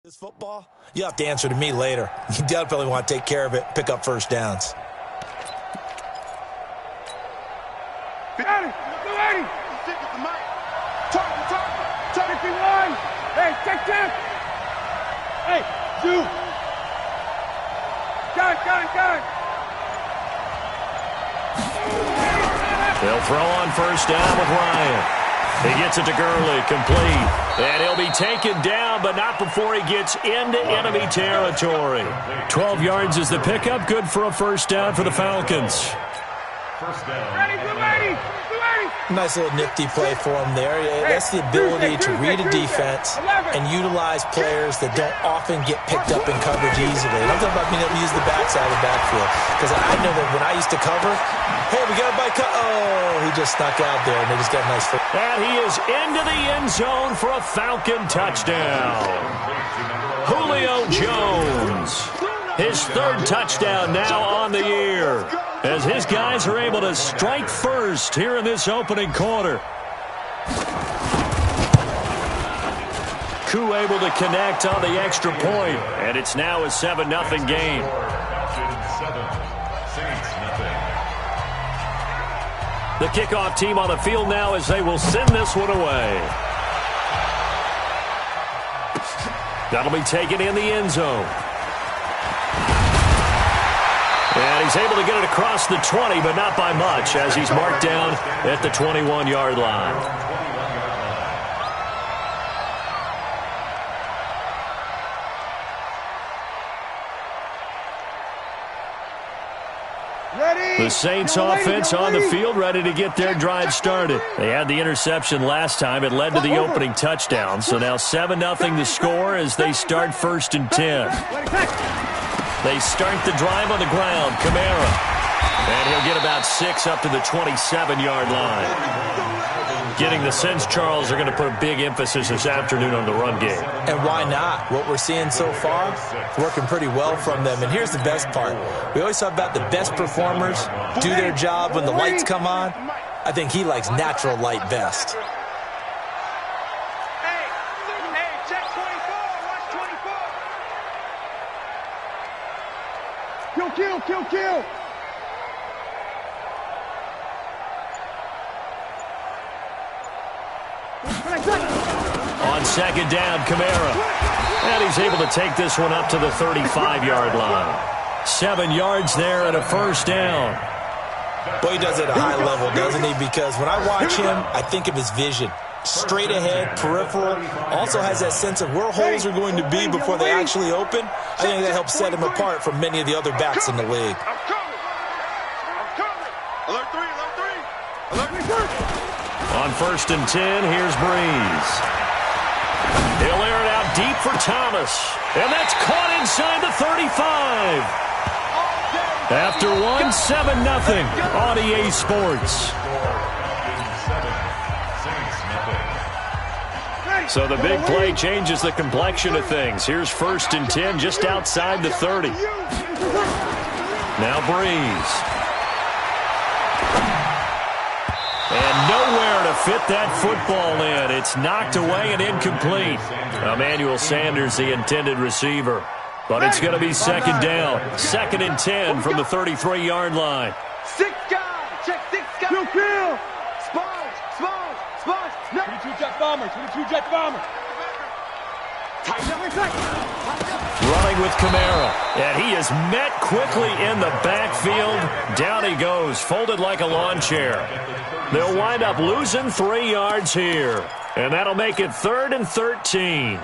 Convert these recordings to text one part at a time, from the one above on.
This football, you have to answer to me later. You definitely want to take care of it, pick up first downs. Hey, check. Hey, two. Got it. They'll throw on first down with Ryan. He gets it to Gurley, complete. And he'll be taken down, but not before he gets into enemy territory. 12 yards is the pickup. Good for a first down for the Falcons. First down. Ready. Nice little nifty play for him there. That's the ability to read a defense and utilize players that don't often get picked up in coverage easily. And I'm talking about being able to use the backside of the backfield. Because I know that when I used to cover, hey, we got a bike. Oh, he just snuck out there, and they just got a nice foot. And he is into the end zone for a Falcon touchdown. Julio Jones, his third touchdown now on the year, as his guys are able to strike first here in this opening quarter. Koo able to connect on the extra point, and it's now a 7-0 game. The kickoff team on the field now as they will send this one away. That'll be taken in the end zone. And he's able to get it across the 20, but not by much, as he's marked down at the 21-yard line. The Saints offense on the field, ready to get their drive started. They had the interception last time. It led to the opening touchdown. So now 7-0 the score as they start 1st and 10. They start the drive on the ground. Kamara. And he'll get about 6 up to the 27-yard line. Getting the sense, Charles, are going to put a big emphasis this afternoon on the run game. And why not? What we're seeing so far, working pretty well from them. And here's the best part. We always talk about the best performers do their job when the lights come on. I think he likes natural light best. Hey, check 24. Watch 24. Kill. On second down, Kamara. And he's able to take this one up to the 35-yard line. 7 yards there and a first down. Boy, he does it at a high level, doesn't he? Because when I watch him, I think of his vision. Straight ahead, peripheral. Also has that sense of where holes are going to be before they actually open. I think that helps set him apart from many of the other backs in the league. I'm coming. Alert 3. On 1st and 10, here's Breeze. He'll air it out deep for Thomas. And that's caught inside the 35. After 1, 7-0 on EA Sports. So the big play changes the complexion of things. Here's 1st and 10 just outside the 30. Now Breeze. And nowhere to fit that football in. It's knocked away and incomplete. Emmanuel Sanders, the intended receiver. But it's going to be 2nd down. 2nd and 10 from the 33-yard line. 6 guys. Check 6 guys. Kill. Sponge. 22 jet bomber. Running with Kamara. And he is met quickly in the backfield. Down he goes, folded like a lawn chair. They'll wind up losing 3 yards here. And that'll make it 3rd and 13.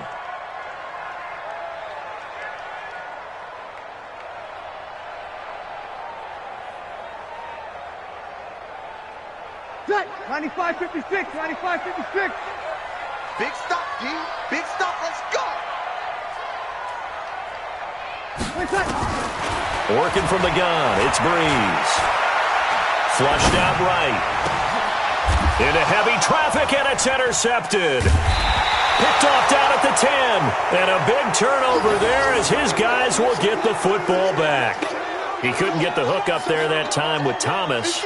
Set. 95-56. Big stop, D. Big stop. Let's go. Working from the gun, it's Breeze. Flushed out right. Into heavy traffic, and it's intercepted. Picked off down at the 10. And a big turnover there as his guys will get the football back. He couldn't get the hook up there that time with Thomas.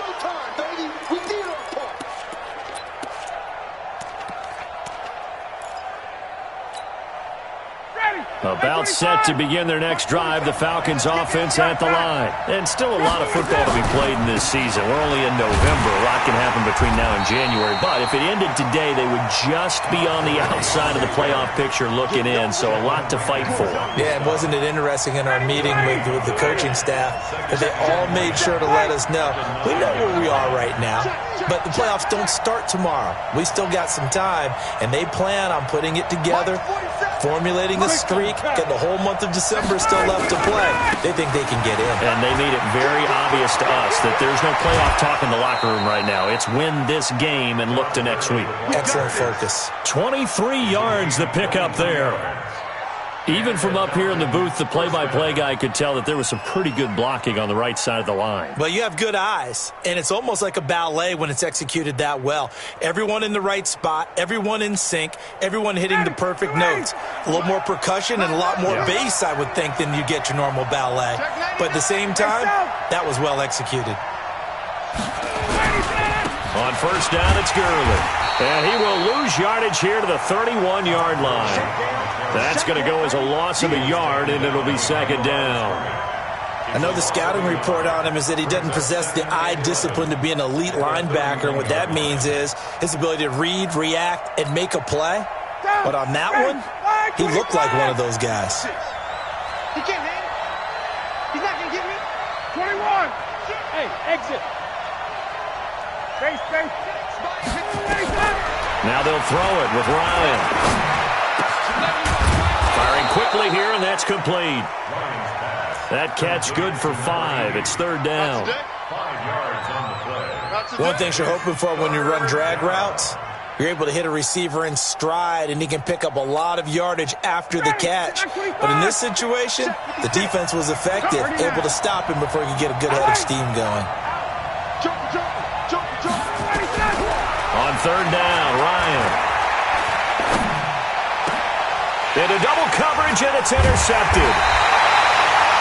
Ready. About set to begin their next drive, the Falcons offense at the line. And still a lot of football to be played in this season. We're only in November. A lot can happen between now and January. But if it ended today, they would just be on the outside of the playoff picture looking in. So a lot to fight for. Yeah, and wasn't it interesting in our meeting with the coaching staff that they all made sure to let us know, we know where we are right now, but the playoffs don't start tomorrow. We still got some time, and they plan on putting it together, formulating a streak, getting the whole month of December still left to play. They think they can get in. And they made it very obvious to us that there's no playoff talk in the locker room right now. It's win this game and look to next week. Excellent focus. 23 yards the pickup there. Even from up here in the booth, the play-by-play guy could tell that there was some pretty good blocking on the right side of the line. Well, you have good eyes, and it's almost like a ballet when it's executed that well. Everyone in the right spot, everyone in sync, everyone hitting the perfect notes. A little more percussion and a lot more bass, I would think, than you get your normal ballet. But at the same time, that was well executed. On first down, it's Gurley. And he will lose yardage here to the 31-yard line. That's going to go as a loss of a yard, and it'll be second down. I know the scouting report on him is that he doesn't possess the eye discipline to be an elite linebacker. And what that means is his ability to read, react, and make a play. But on that one, he looked like one of those guys. He can't hang. He's not going to get me. 21. Hey, exit. Space. Now they'll throw it with Ryan. Firing quickly here, and that's complete. That catch good for 5. It's third down. One thing you're hoping for when you run drag routes, you're able to hit a receiver in stride, and he can pick up a lot of yardage after the catch. But in this situation, the defense was effective, able to stop him before he could get a good head of steam going. On third down, Ryan. Into double coverage, and it's intercepted.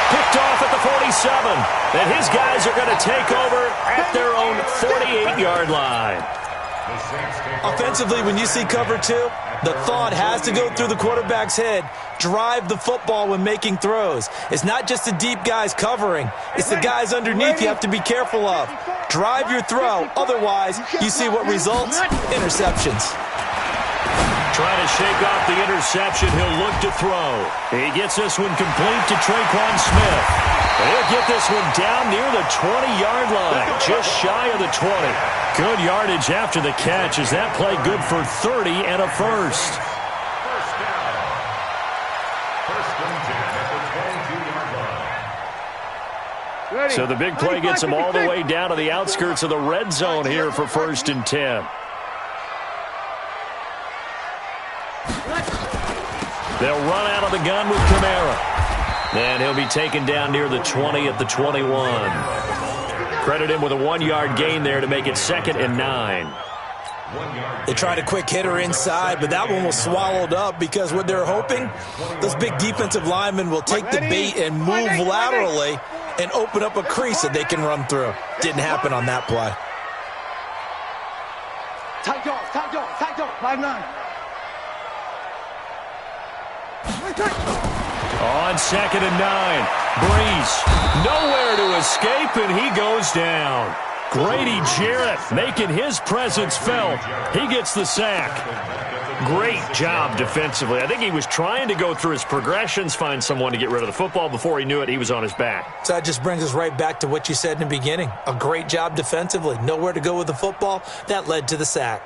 Picked off at the 47. And his guys are going to take over at their own 48-yard line. Offensively, when you see cover 2, the thought has to go through the quarterback's head. Drive the football when making throws. It's not just the deep guys covering. It's the guys underneath you have to be careful of. Drive your throw. Otherwise, you see what results? Interceptions. Trying to shake off the interception. He'll look to throw. He gets this one complete to Traquan Smith. He'll get this one down near the 20-yard line, just shy of the 20. Good yardage after the catch. Is that play good for 30 and a first? So the big play gets him all the way down to the outskirts of the red zone here for 1st and 10. They'll run out of the gun with Kamara. And he'll be taken down near the 20 at the 21. Credit him with a 1-yard gain there to make it 2nd and 9. They tried a quick hitter inside, but that one was swallowed up because what they're hoping, those big defensive linemen will take the bait and move laterally and open up a crease that they can run through. Didn't happen on that play. Tight dog. 5-9. On 2nd and 9, Breeze nowhere to escape, and he goes down. Grady Jarrett making his presence felt. He gets the sack. Great job defensively. I think he was trying to go through his progressions, find someone to get rid of the football. Before he knew it, he was on his back. So that just brings us right back to what you said in the beginning. A great job defensively. Nowhere to go with the football. That led to the sack.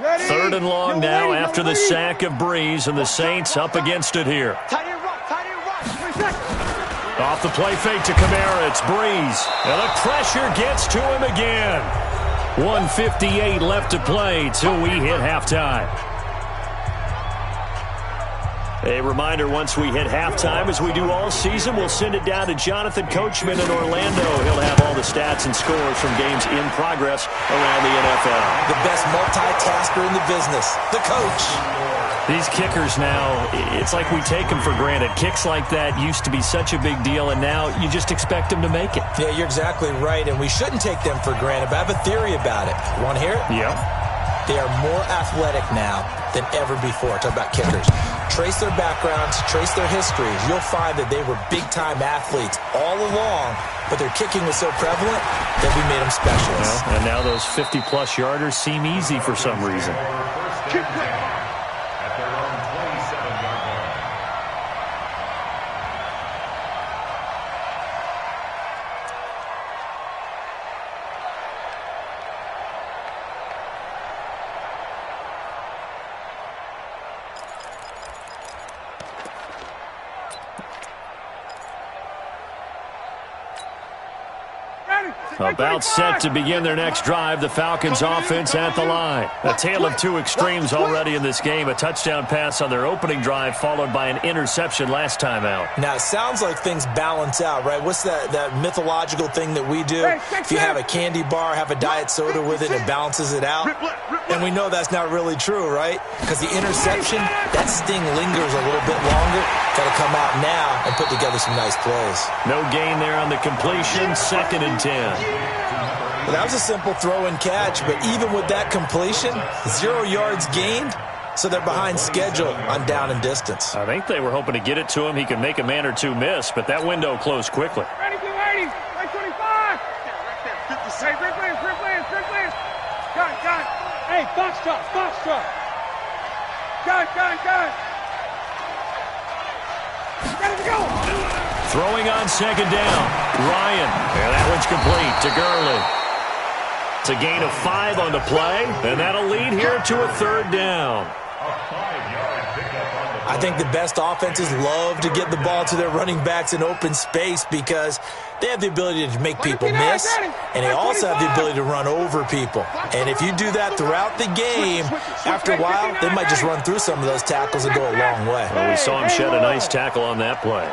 Ready? 3rd and long now after the sack of Breeze, and the Saints up against it here. Tight end run. Off the play fake to Kamara, it's Breeze. And the pressure gets to him again. 1:58 left to play till we hit halftime. A reminder, once we hit halftime, as we do all season, we'll send it down to Jonathan Coachman in Orlando. He'll have all the stats and scores from games in progress around the NFL. The best multitasker in the business, the coach. These kickers now, it's like we take them for granted. Kicks like that used to be such a big deal, and now you just expect them to make it. Yeah, you're exactly right, and we shouldn't take them for granted, but I have a theory about it. Want to hear it? Yep. They are more athletic now than ever before. Talk about kickers. Trace their backgrounds, trace their histories. You'll find that they were big-time athletes all along, but their kicking was so prevalent that we made them specialists. Well, and now those 50-plus yarders seem easy for some reason. About set to begin their next drive, the Falcons offense at the line. A tale of two extremes already in this game. A touchdown pass on their opening drive followed by an interception last time out. Now, it sounds like things balance out, right? What's that mythological thing that we do? If you have a candy bar, have a diet soda with it, it balances it out. And we know that's not really true, right? Because the interception, that sting lingers a little bit longer. Got to come out now and put together some nice plays. No gain there on the completion, 2nd and 10. Well, that was a simple throw and catch, but even with that completion, 0 yards gained, so they're behind schedule on down and distance. I think they were hoping to get it to him. He could make a man or two miss, but that window closed quickly. Ready, get ready. 25. Hey, break players. Got it. Hey, box truck. Got it. Ready to go. Throwing on 2nd down. Ryan. And that one's complete to Gurley. It's a gain of 5 on the play, and that'll lead here to a 3rd down. I think the best offenses love to get the ball to their running backs in open space because they have the ability to make people miss, and they also have the ability to run over people. And if you do that throughout the game, after a while, they might just run through some of those tackles and go a long way. Well, we saw him shed a nice tackle on that play.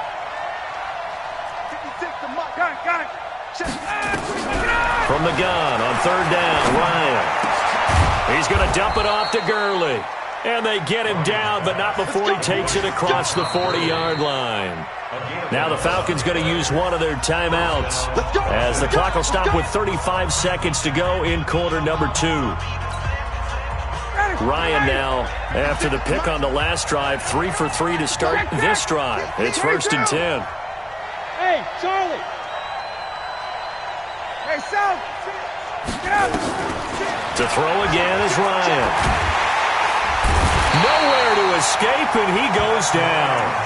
From the gun on 3rd down, Ryan. He's going to dump it off to Gurley. And they get him down, but not before he takes it across the 40-yard line. Now the Falcons going to use one of their timeouts as the clock will stop with 35 seconds to go in quarter number 2. Ryan now, after the pick on the last drive, 3 for 3 to start this drive. It's 1st and 10. Hey, Charlie. Hey, South. Get out. To throw again is Ryan. Nowhere to escape, and he goes down.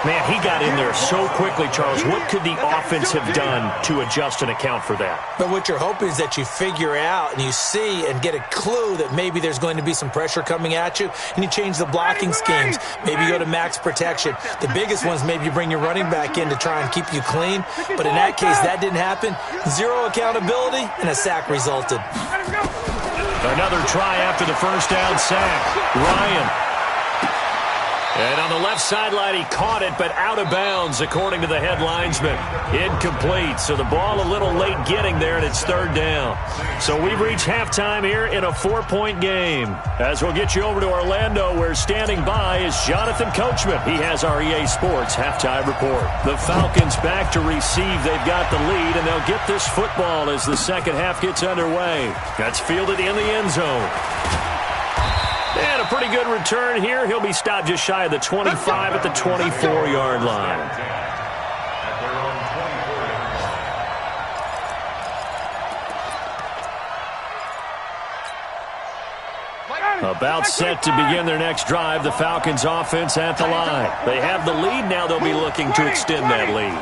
Man, he got in there so quickly, Charles. What could the offense have done to adjust and account for that? But what you're hoping is that you figure out and you see and get a clue that maybe there's going to be some pressure coming at you, and you change the blocking schemes. Maybe you go to max protection. The biggest ones, maybe you bring your running back in to try and keep you clean. But in that case, that didn't happen. 0 accountability, and a sack resulted. Another try after the 1st down sack. Ryan. And on the left sideline, he caught it, but out of bounds, according to the head linesman. Incomplete, so the ball a little late getting there, and it's 3rd down. So we've reached halftime here in a 4-point game. As we'll get you over to Orlando, where standing by is Jonathan Coachman. He has our EA Sports halftime report. The Falcons back to receive. They've got the lead, and they'll get this football as the second half gets underway. That's fielded in the end zone. And a pretty good return here. He'll be stopped just shy of the 25 at the 24-yard line. About set to begin their next drive, the Falcons offense at the line. They have the lead now. They'll be looking to extend that lead.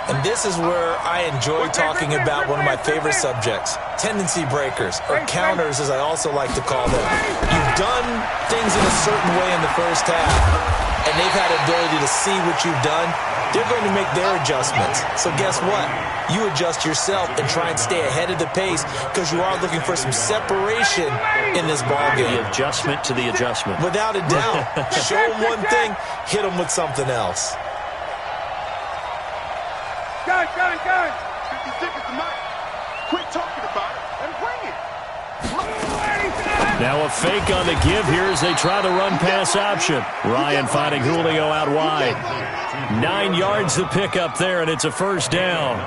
And this is where I enjoy talking about one of my favorite subjects, tendency breakers, or counters as I also like to call them. You've done things things in a certain way in the first half, and they've had an ability to see what you've done, they're going to make their adjustments. So guess what? You adjust yourself and try and stay ahead of the pace because you are looking for some separation in this ballgame. The adjustment to the adjustment. Without a doubt. Show them one thing, hit them with something else. Gun. 50 seconds to mine. Quit talking about it and bring it. Now a fake on the give here as they try the run-pass option. Ryan finding Julio out wide. 9 yards to pick up there, and it's a first down.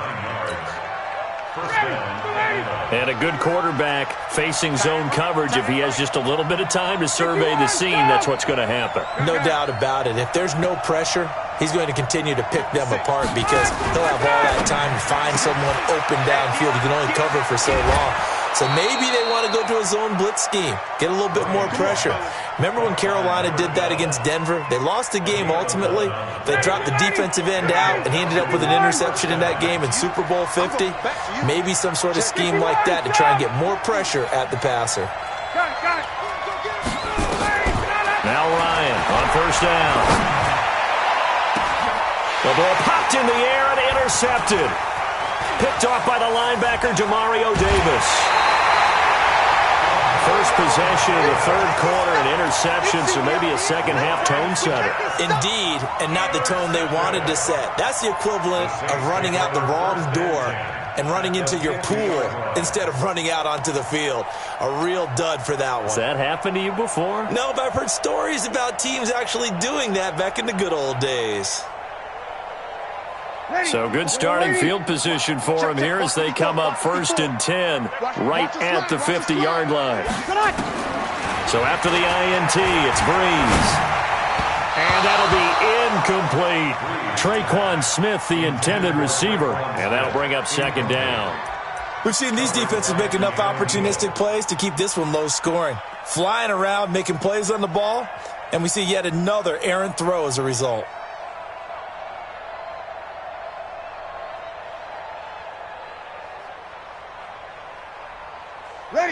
And a good quarterback facing zone coverage. If he has just a little bit of time to survey the scene, that's what's going to happen. No doubt about it. If there's no pressure, he's going to continue to pick them apart because he'll have all that time to find someone open downfield. He can only cover for so long. So maybe they want to go to a zone blitz scheme, get a little bit more pressure. Remember when Carolina did that against Denver? They lost the game ultimately. They dropped the defensive end out, and he ended up with an interception in that game in Super Bowl 50. Maybe some sort of scheme like that to try and get more pressure at the passer. Now Ryan on first down. The ball popped in the air and intercepted. Picked off by the linebacker, Demario Davis. First possession of the third quarter, an interception, so maybe a second-half tone setter. Indeed, and not the tone they wanted to set. That's the equivalent of running out the wrong door and running into your pool instead of running out onto the field. A real dud for that one. Has that happened to you before? No, but I've heard stories about teams actually doing that back in the good old days. So good starting field position for them here as they come up 1st and 10 right at the 50-yard line. So after the INT, it's Breeze. And that'll be incomplete. Traquan Smith, the intended receiver. And that'll bring up 2nd down. We've seen these defenses make enough opportunistic plays to keep this one low scoring. Flying around, making plays on the ball, and we see yet another errant throw as a result.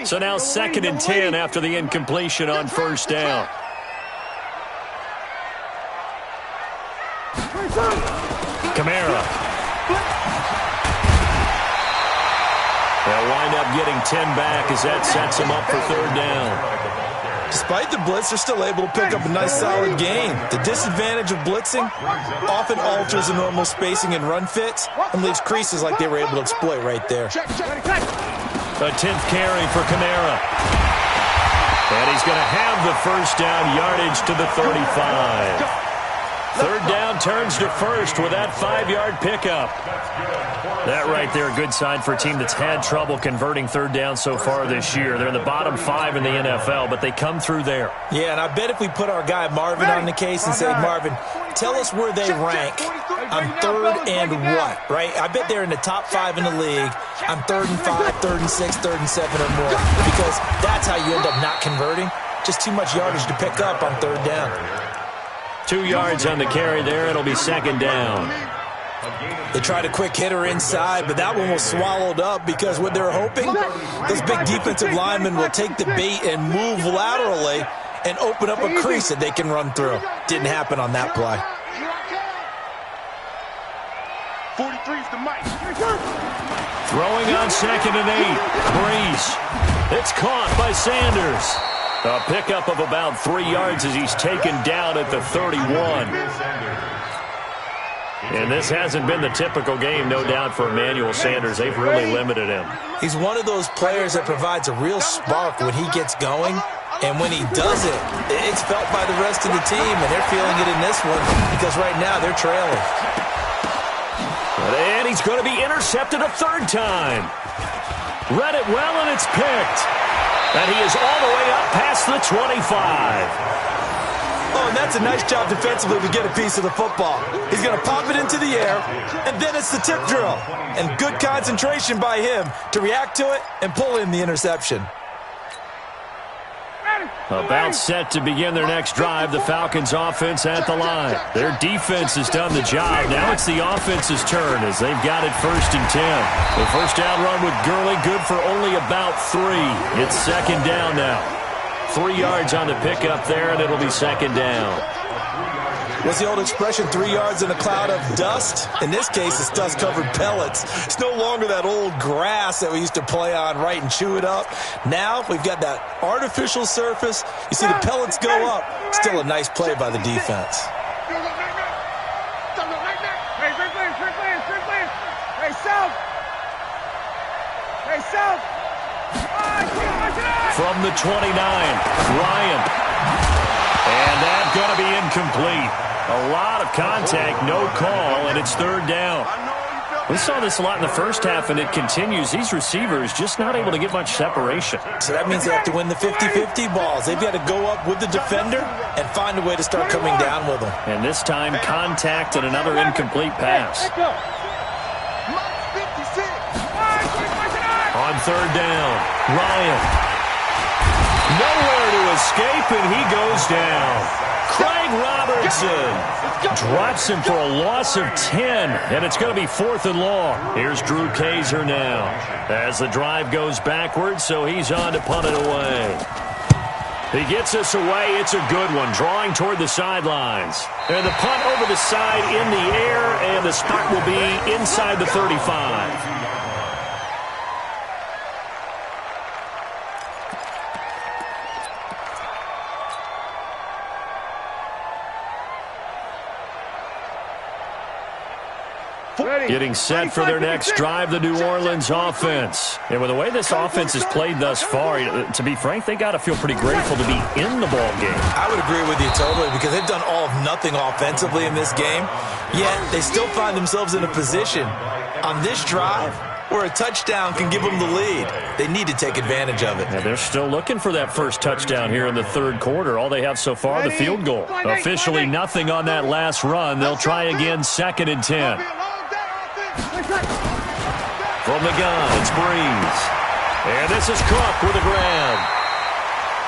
So now 2nd and 10 after the incompletion on first down. Kamara. They'll wind up getting 10 back as that sets them up for 3rd down. Despite the blitz, they're still able to pick up a nice solid gain. The disadvantage of blitzing often alters the normal spacing and run fits and leaves creases like they were able to exploit right there. A 10th carry for Kamara. And he's going to have the first down, yardage to the 35. 3rd down turns to 1st with that 5-yard pickup. That right there, a good sign for a team that's had trouble converting 3rd down so far this year. They're in the bottom 5 in the NFL, but they come through there. Yeah, and I bet if we put our guy Marvin on the case and say, Marvin, tell us where they rank on 3rd and what, right? I bet they're in the top 5 in the league on 3rd and 5, 3rd and 6, 3rd and 7 or more, because that's how you end up not converting. Just too much yardage to pick up on 3rd down. 2 yards on the carry there. It'll be 2nd down. They tried a quick hitter inside, but that one was swallowed up because what they're hoping, those big defensive linemen will take the bait and move laterally and open up a crease that they can run through. Didn't happen on that play. 43's the mic. Throwing on 2nd and 8. Breeze. It's caught by Sanders. A pickup of about 3 yards as he's taken down at the 31. And this hasn't been the typical game, no doubt, for Emmanuel Sanders. They've really limited him. He's one of those players that provides a real spark when he gets going. And when he does it, it's felt by the rest of the team, and they're feeling it in this one because right now they're trailing. And he's going to be intercepted a 3rd time. Read it well, and it's picked. And he is all the way up past the 25. Oh, and that's a nice job defensively to get a piece of the football. He's going to pop it into the air, and then it's the tip drill. And good concentration by him to react to it and pull in the interception. About set to begin their next drive, the Falcons offense at the line. Their defense has done the job. Now it's the offense's turn as they've got it 1st and 10. The first down run with Gurley good for only about 3. It's 2nd down now. 3 yards on the pickup there, and it'll be second down. What's the old expression, 3 yards in a cloud of dust? In this case, it's dust-covered pellets. It's no longer that old grass that we used to play on, right, and chew it up. Now we've got that artificial surface. You see the pellets go up. Still a nice play by the defense. Hey, South! Hey, South! From the 29, Ryan. And that's going to be incomplete. A lot of contact, no call, and it's third down. We saw this a lot in the first half, and it continues. These receivers just not able to get much separation. So that means they have to win the 50-50 balls. They've got to go up with the defender and find a way to start coming down with them. And this time, contact and another incomplete pass. On third down, Ryan. Nowhere to escape, and he goes down. Craig Robertson drops him for a loss of 10, and it's going to be 4th and long. Here's Drew Kaiser now as the drive goes backwards, so he's on to punt it away. He gets us away. It's a good one, drawing toward the sidelines. And the punt over the side in the air, and the spot will be inside the 35. Getting set for their next drive, the New Orleans offense. And with the way this offense has played thus far, to be frank, they got to feel pretty grateful to be in the ball game. I would agree with you totally, because they've done all of nothing offensively in this game, yet they still find themselves in a position on this drive where a touchdown can give them the lead. They need to take advantage of it. Yeah, they're still looking for that first touchdown here in the third quarter. All they have so far, the field goal. Officially nothing on that last run. They'll try again, 2nd and 10. From the gun, it's Breeze. And this is Cook with a grab.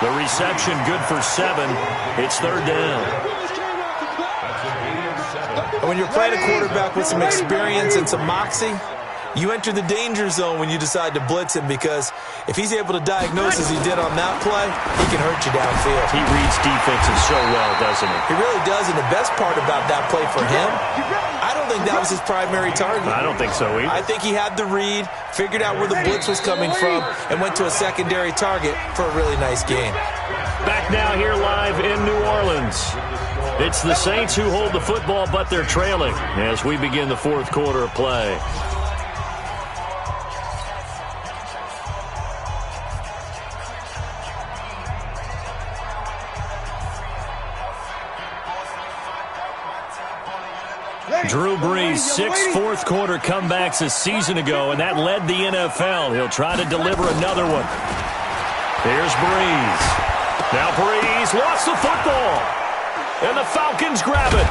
The reception good for 7. It's third down. When you're playing a quarterback with some experience and some moxie, you enter the danger zone when you decide to blitz him, because if he's able to diagnose as he did on that play, he can hurt you downfield. He reads defenses so well, doesn't he? He really does, and the best part about that play for him, I don't think that was his primary target. I don't think so either. I think he had the read, figured out where the blitz was coming from, and went to a secondary target for a really nice game. Back now here live in New Orleans. It's the Saints who hold the football, but they're trailing as we begin the fourth quarter of play. Drew Brees, 6 fourth-quarter comebacks a season ago, and that led the NFL. He'll try to deliver another one. Here's Brees. Now Brees lost the football, and the Falcons grab it.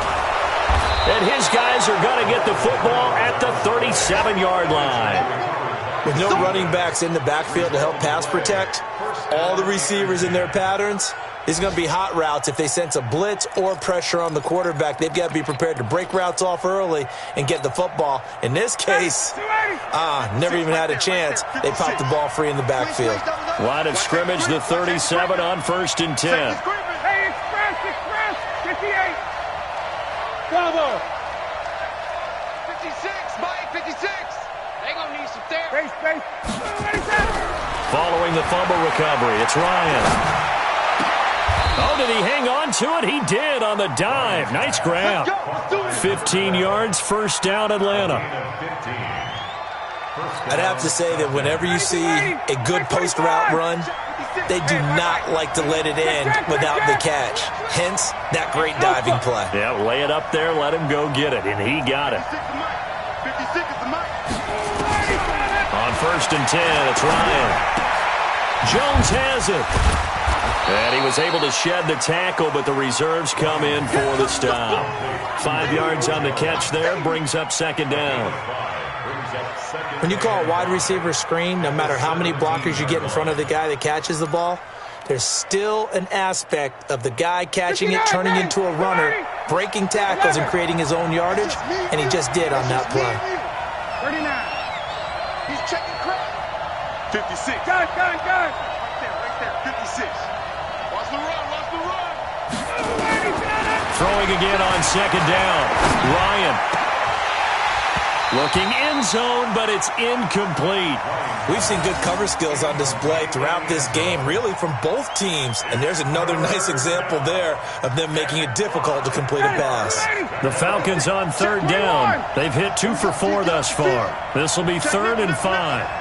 And his guys are going to get the football at the 37-yard line. With no running backs in the backfield to help pass protect, all the receivers in their patterns, these are going to be hot routes. If they sense a blitz or pressure on the quarterback, they've got to be prepared to break routes off early and get the football. In this case, never even had a chance. They popped the ball free in the backfield. Line of scrimmage, the 37 on 1st and 10. Hey, express, 58. Bravo. 56, Mike, 56. They gonna need some therapy. Space. Following the fumble recovery, it's Ryan. Oh, did he hang on to it? He did on the dive. Nice grab. 15 yards, first down, Atlanta. I'd have to say that whenever you see a good post-route run, they do not like to let it end without the catch. Hence, that great diving play. Yeah, lay it up there, let him go get it, and he got it. On 1st and 10, it's Ryan. Jones has it. And he was able to shed the tackle, but the reserves come in for the stop. 5 yards on the catch there, brings up 2nd down. When you call a wide receiver screen, no matter how many blockers you get in front of the guy that catches the ball, there's still an aspect of the guy catching it, turning into a runner, breaking tackles and creating his own yardage, and he just did on that play. 39. He's checking crack. 56. Got it. Right there, 56. Throwing again on second down. Ryan. Looking end zone, but it's incomplete. We've seen good cover skills on display throughout this game, really from both teams. And there's another nice example there of them making it difficult to complete a pass. The Falcons on third down. They've hit 2 for 4 thus far. This will be 3rd and 5.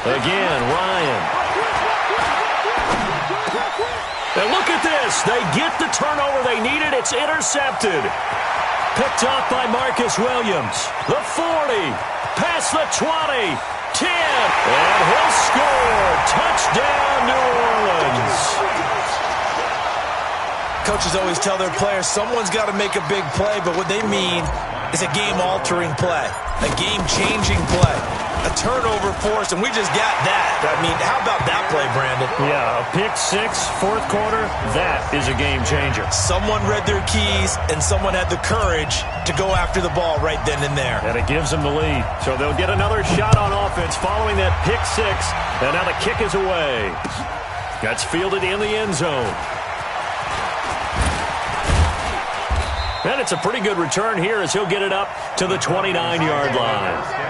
Again, Ryan. And look at this. They get the turnover they needed. It's intercepted. Picked off by Marcus Williams. The 40. Past the 20. 10. And he'll score. Touchdown, New Orleans. Coaches always tell their players someone's got to make a big play, but what they mean is a game-altering play, a game-changing play, a turnover force, and we just got that. I mean, how about that play, Brandon? Yeah, a pick 6, 4th quarter, that is a game changer. Someone read their keys, and someone had the courage to go after the ball right then and there. And it gives them the lead. So they'll get another shot on offense following that pick 6, and now the kick is away. That's fielded in the end zone. And it's a pretty good return here as he'll get it up to the 29-yard line.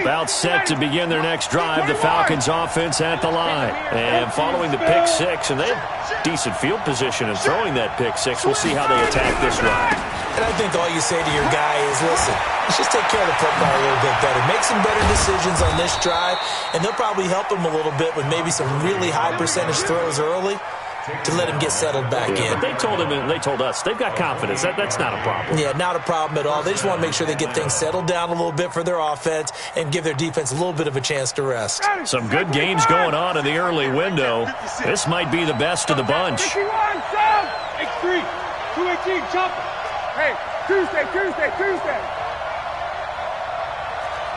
About set to begin their next drive, the Falcons offense at the line. And following the pick 6, and they have decent field position in throwing that pick 6. We'll see how they attack this drive. And I think all you say to your guy is, listen, let's just take care of the football a little bit better. Make some better decisions on this drive, and they'll probably help him a little bit with maybe some really high percentage throws early to let him get settled back in. But they told him, and they told us, they've got confidence. That's not a problem. Yeah, not a problem at all. They just want to make sure they get things settled down a little bit for their offense and give their defense a little bit of a chance to rest. Some good games going on in the early window. This might be the best of the bunch. X3, 218, jump. Hey, Tuesday.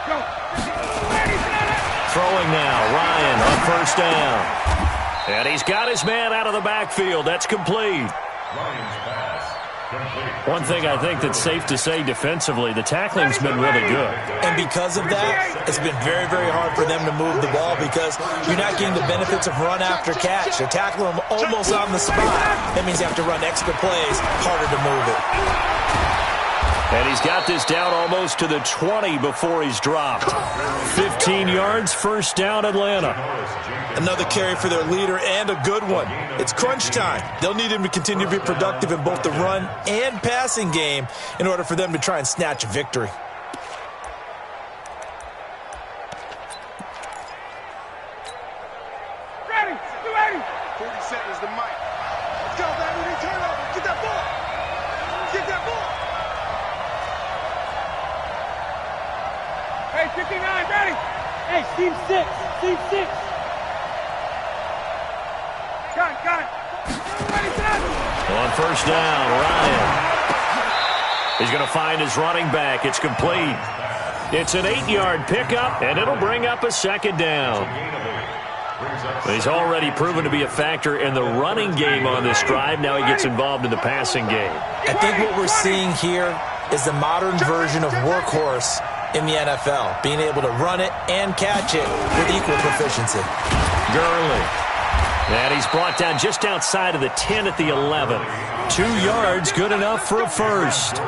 Go. Throwing now, Ryan on first down. And he's got his man out of the backfield. That's complete. One thing I think that's safe to say defensively, the tackling's been really good. And because of that, it's been very, very hard for them to move the ball because you're not getting the benefits of run after catch. They're tackling them almost on the spot. That means you have to run extra plays, harder to move it. And he's got this down almost to the 20 before he's dropped. 15 yards, first down, Atlanta. Another carry for their leader and a good one. It's crunch time. They'll need him to continue to be productive in both the run and passing game in order for them to try and snatch a victory. Ready, 280. 40 seconds to Mike. Let's go, baby. Turn over. Get that ball. Get that ball. Hey, 59, ready. Hey, team 6. Got it. On first down, Ryan. He's going to find his running back. It's complete. It's an 8-yard pickup, and it'll bring up a second down. He's already proven to be a factor in the running game on this drive. Now he gets involved in the passing game. I think what we're seeing here is the modern version of workhorse in the NFL, being able to run it and catch it with equal proficiency. Gurley. And he's brought down just outside of the 10 at the 11. 2 yards, good enough for a first. 2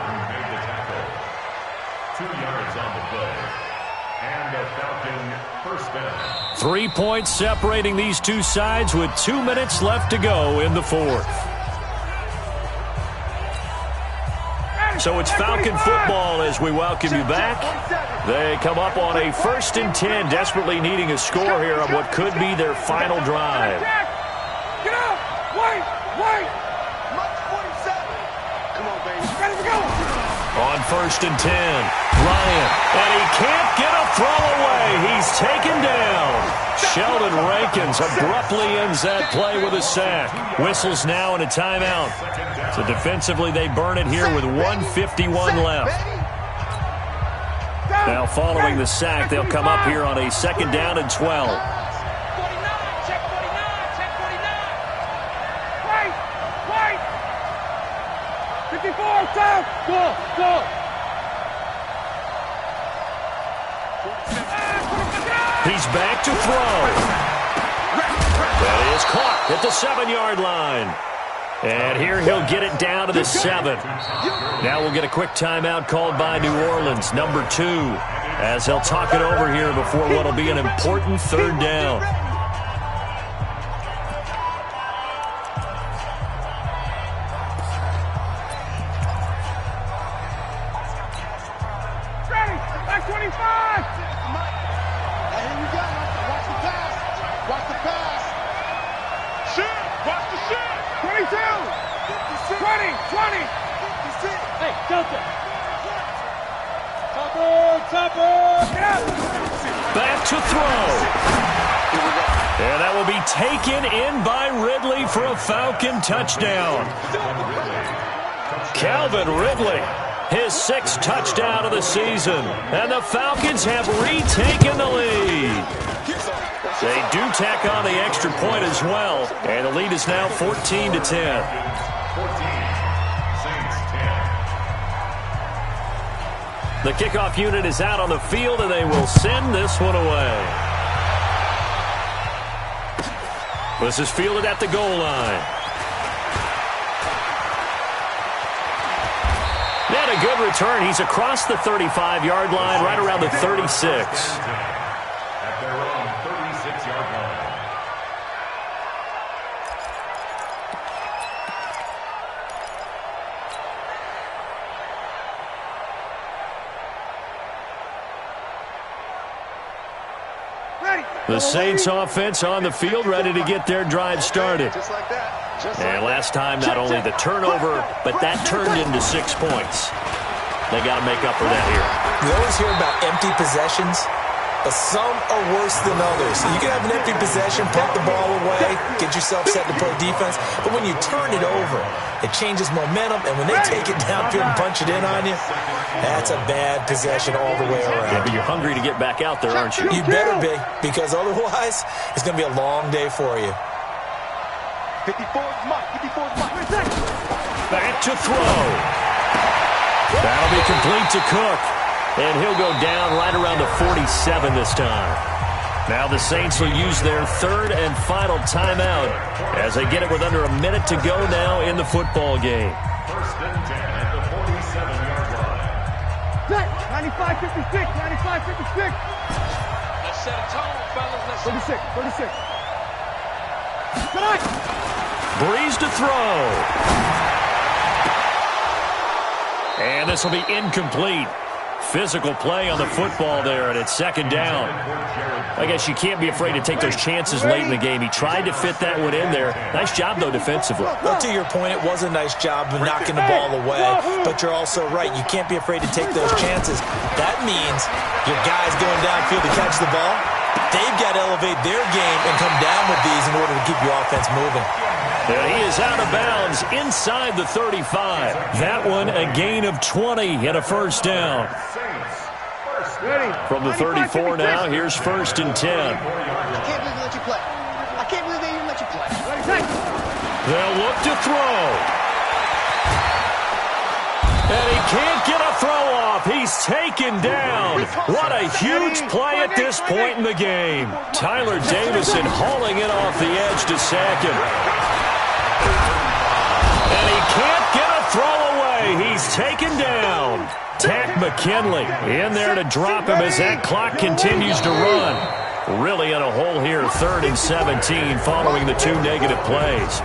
yards on the play. And a Falcon first down. 3 points separating these two sides with 2 minutes left to go in the fourth. So it's Falcon football as we welcome you back. They come up on a 1st and 10, desperately needing a score here on what could be their final drive. Get up! Wait! Mike 47. Come on, baby. Ready to go! On 1st and 10, Ryan, and he can't get a throw away. He's taken down. Sheldon Rankins abruptly ends that play with a sack. Whistles now and a timeout. So defensively, they burn it here with 1:51 left. Now following the sack, they'll come up here on a 2nd down and 12. 49, check 49, check 49. Wait! 54, south! Go! He's back to throw. That is caught at the 7-yard line. And here he'll get it down to the 7. Now we'll get a quick timeout called by New Orleans, number 2, as they'll talk it over here before what will be an important 3rd down. Ready! Back 25! Here we go. Watch the pass. Watch the pass. Shoot. Watch the shoot. 22! 20! 20! 56. Hey, Delta! Topper! Get out! Back to throw. And that will be taken in by Ridley for a Falcon touchdown. Calvin Ridley, his 6th touchdown of the season. And the Falcons have retaken the lead. They do tack on the extra point as well. And the lead is now 14-10. 14. Saints 10. The kickoff unit is out on the field, and they will send this one away. This is fielded at the goal line. And a good return. He's across the 35-yard line, right around the 36. At their own 36-yard line. Ready! The Saints offense on the field, ready to get their drive started. Just like that. And last time, not only the turnover, but that turned into 6 points. They got to make up for that here. We always hear about empty possessions, but some are worse than others. You can have an empty possession, punt the ball away, get yourself set to play defense, but when you turn it over, it changes momentum, and when they take it downfield and punch it in on you, that's a bad possession all the way around. Yeah, but you're hungry to get back out there, aren't you? You better be, because otherwise, it's going to be a long day for you. 54 is Mike. 54 is Mike. Back to throw. That'll be complete to Cook. And he'll go down right around the 47 this time. Now the Saints will use their 3rd and final timeout as they get it with under a minute to go now in the football game. 1st and 10 at the 47-yard line. 95-56! 95-56! Let's set a tone, fellas. Let's 36! Good night! Breeze to throw. And this will be incomplete. Physical play on the football there, and it's 2nd down. I guess you can't be afraid to take those chances late in the game. He tried to fit that one in there. Nice job, though, defensively. Well, to your point, it was a nice job of knocking the ball away, but you're also right. You can't be afraid to take those chances. That means your guys going downfield to catch the ball, they've got to elevate their game and come down with these in order to keep your offense moving. And he is out of bounds inside the 35. That one a gain of 20 and a 1st down. From the 34 now, here's 1st and 10. I can't believe they let you play. I can't believe they even let you play. They'll look to throw. And he can't get a throw off. He's taken down. What a huge play at this point in the game. Tyler Davison hauling it off the edge to sack him. And he can't get a throw away. He's taken down. Tack McKinley in there to drop him as that clock continues to run. Really in a hole here, 3rd and 17 following the 2 negative plays.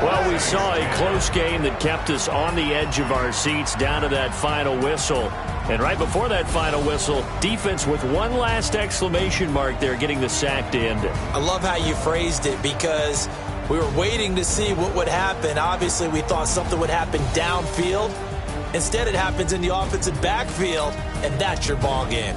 Well, we saw a close game that kept us on the edge of our seats down to that final whistle. And right before that final whistle, defense with one last exclamation mark there, getting the sack to end it. I love how you phrased it because we were waiting to see what would happen. Obviously, we thought something would happen downfield. Instead, it happens in the offensive backfield, and that's your ball game.